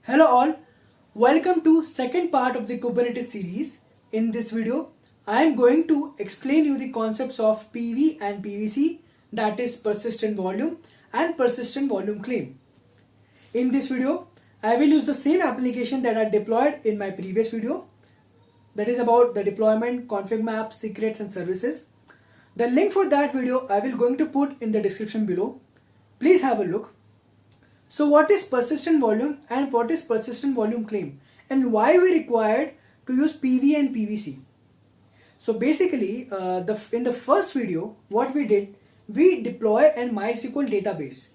Hello all, welcome to second part of the Kubernetes series. In this video, I am going to explain you the concepts of PV and PVC, that is persistent volume and persistent volume claim. In this video, I will use the same application that I deployed in my previous video, that is about the deployment, config map, secrets and services. The link for that video I will going to put in the description below. Please have a look. So what is persistent volume and what is persistent volume claim and why we required to use PV and PVC? So basically in the first video what we did, we deploy an MySQL database,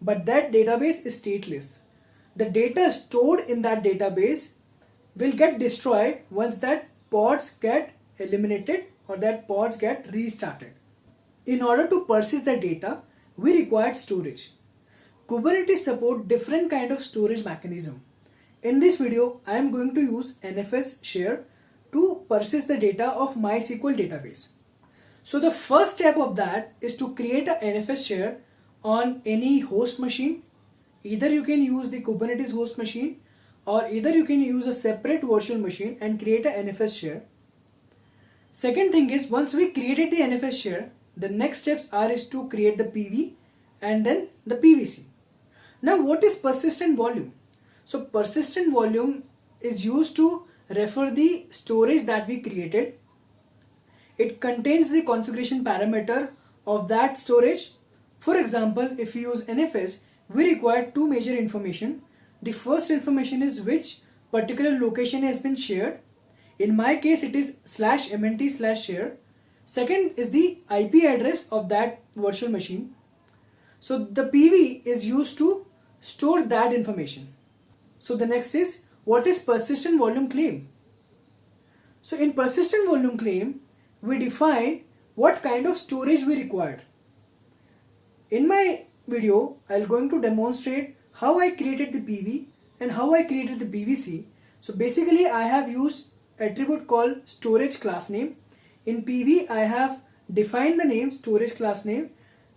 but that database is stateless. The data stored in that database will get destroyed once that pods get eliminated or that pods get restarted. In order to persist the data, we required storage. Kubernetes support different kind of storage mechanism. In this video, I am going to use NFS share to persist the data of MySQL database. So the first step of that is to create a NFS share on any host machine. Either you can use the Kubernetes host machine or either you can use a separate virtual machine and create a NFS share. Second thing is, once we created the NFS share, the next steps is to create the PV and then the PVC. Now what is persistent volume? So persistent volume is used to refer the storage that we created. It contains the configuration parameter of that storage. For example, if we use NFS, we require two major information. The first information is which particular location has been shared. In my case it is /mnt/share. Second is the IP address of that virtual machine. So the PV is used to store that information. So the next is, what is persistent volume claim? So in persistent volume claim, we define what kind of storage we required. In my video, I'll going to demonstrate how I created the PV and how I created the PVC. So basically I have used attribute called storage class name. In PV I have defined the name storage class name,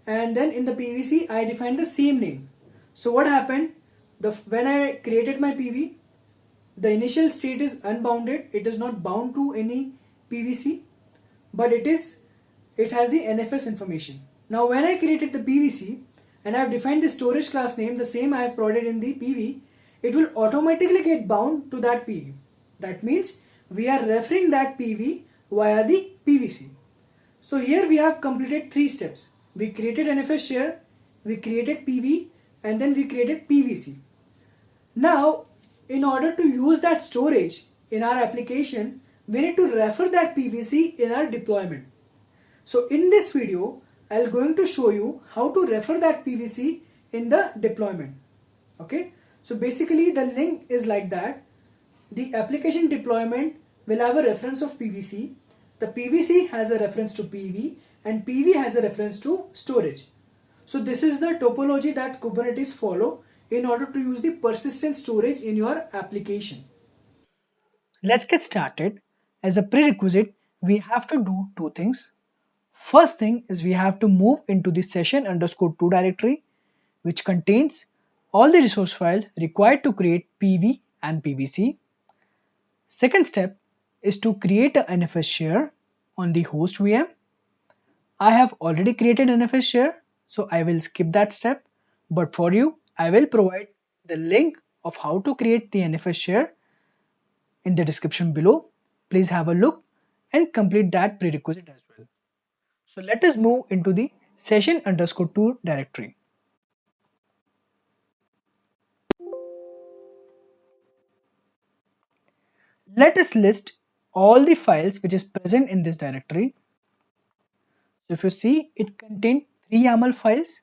and then in the PVC I defined the same name. So what happened, when I created my PV, the initial state is unbounded. It is not bound to any PVC, but it has the NFS information. Now when I created the PVC and I have defined the storage class name, the same I have provided in the PV, it will automatically get bound to that PV. That means we are referring that PV via the PVC. So here we have completed three steps. We created NFS share, we created PV, and then we created PVC. Now in order to use that storage in our application, we need to refer that PVC in our deployment. So in this video, I'll going to show you how to refer that PVC in the deployment. Okay, so basically the link is like that. The application deployment will have a reference of PVC. The PVC has a reference to PV and PV has a reference to storage. So this is the topology that Kubernetes follow in order to use the persistent storage in your application. Let's get started. As a prerequisite, we have to do two things. First thing is we have to move into the session_2 directory, which contains all the resource files required to create PV and PVC. Second step is to create an NFS share on the host VM. I have already created an NFS share, so I will skip that step, but for you I will provide the link of how to create the NFS share in the description below. Please have a look and complete that prerequisite as well. So let us move into the session_2 directory. Let us list all the files which is present in this directory. So if you see, it contains 3 YAML files,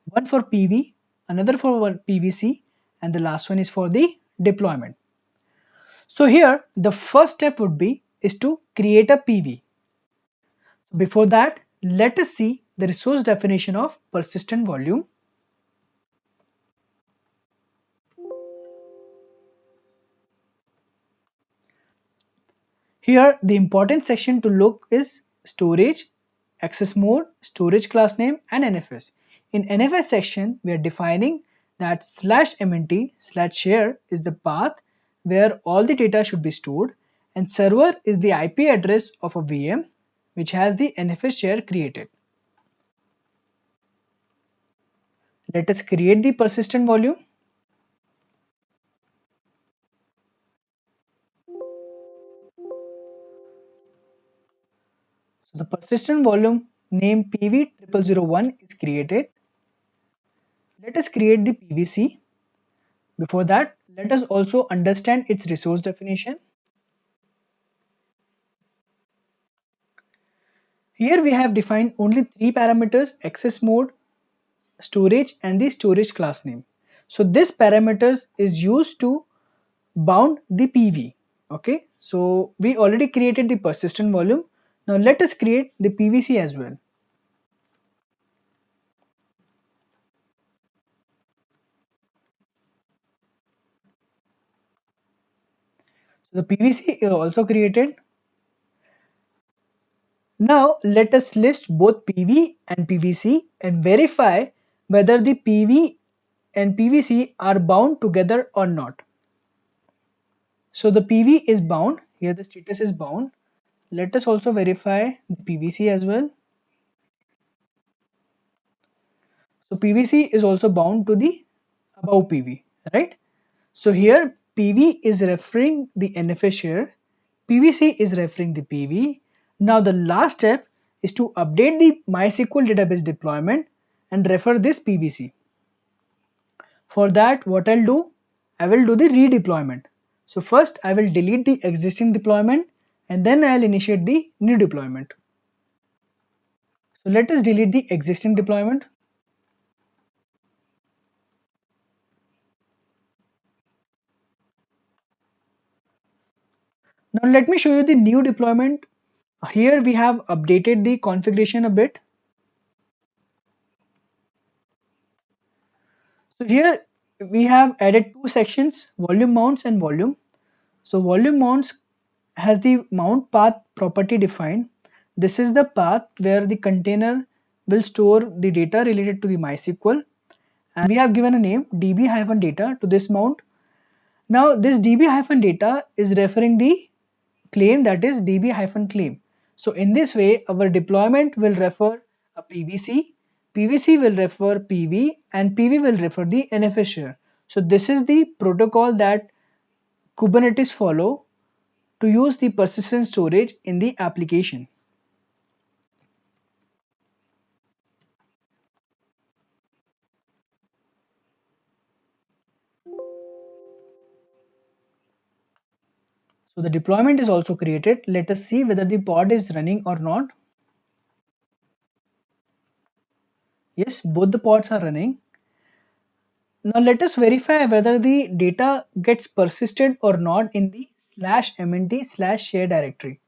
one for PV, another for PVC, and the last one is for the deployment. So here the first step would be to create a PV. Before that, let us see the resource definition of persistent volume. Here the important section to look is storage, access mode, storage class name and NFS. In NFS section we are defining that /mnt/share is the path where all the data should be stored, and server is the IP address of a VM which has the NFS share created. Let us create the persistent volume. So the persistent volume name PV0001 is created. Let us create the PVC. Before that, let us also understand its resource definition. Here we have defined only three parameters: access mode, storage, and the storage class name. So this parameters is used to bound the PV. Okay, so we already created the persistent volume. Now let us create the PVC as well. So the PVC is also created. Now let us list both PV and PVC and verify whether the PV and PVC are bound together or not. So the PV is bound, here the status is bound. Let us also verify the PVC as well. So PVC is also bound to the above PV, right? So here PV is referring the NFS share, PVC is referring the PV. Now the last step is to update the MySQL database deployment and refer this PVC. For that, what I'll do, I will do the redeployment. So first I will delete the existing deployment and then I'll initiate the new deployment. So let us delete the existing deployment. Now let me show you the new deployment. Here we have updated the configuration a bit. So here we have added two sections, volume mounts and volume. So volume mounts has the mount path property defined. This is the path where the container will store the data related to the MySQL, and we have given a name db-data to this mount. Now this db-data is referring the claim, that is db-claim. So in this way our deployment will refer a PVC, PVC will refer PV, and PV will refer the NFS share. So this is the protocol that Kubernetes follow to use the persistent storage in the application. So the deployment is also created. Let us see whether the pod is running or not. Yes, both the pods are running. Now let us verify whether the data gets persisted or not in the /mnt/share directory.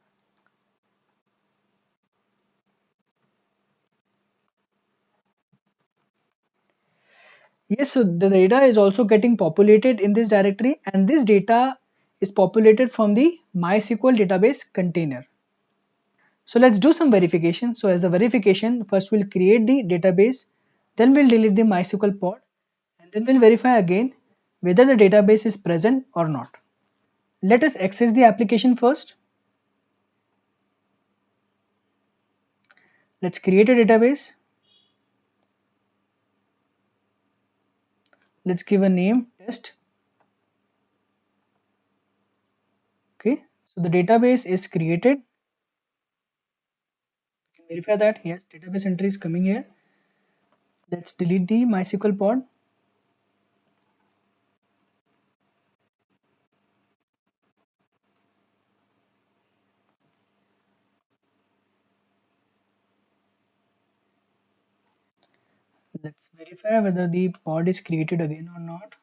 Yes, so the data is also getting populated in this directory, and this data is populated from the MySQL database container. So let's do some verification. So as a verification, first we'll create the database, then we'll delete the MySQL pod, and then we'll verify again whether the database is present or not. Let us access the application first. Let's create a database. Let's give a name test. Okay, so the database is created. Verify that yes, database entry is coming here. Let's delete the MySQL pod. Let's verify whether the pod is created again or not.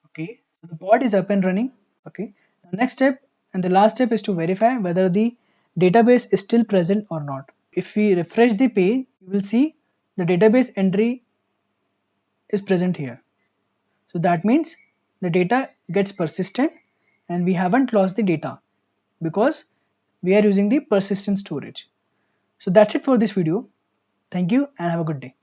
Okay, so the pod is up and running. Okay, the next step and the last step is to verify whether the database is still present or not. If we refresh the page, you will see the database entry is present here. So that means the data gets persistent and we haven't lost the data because we are using the persistent storage. So that's it for this video. Thank you and have a good day.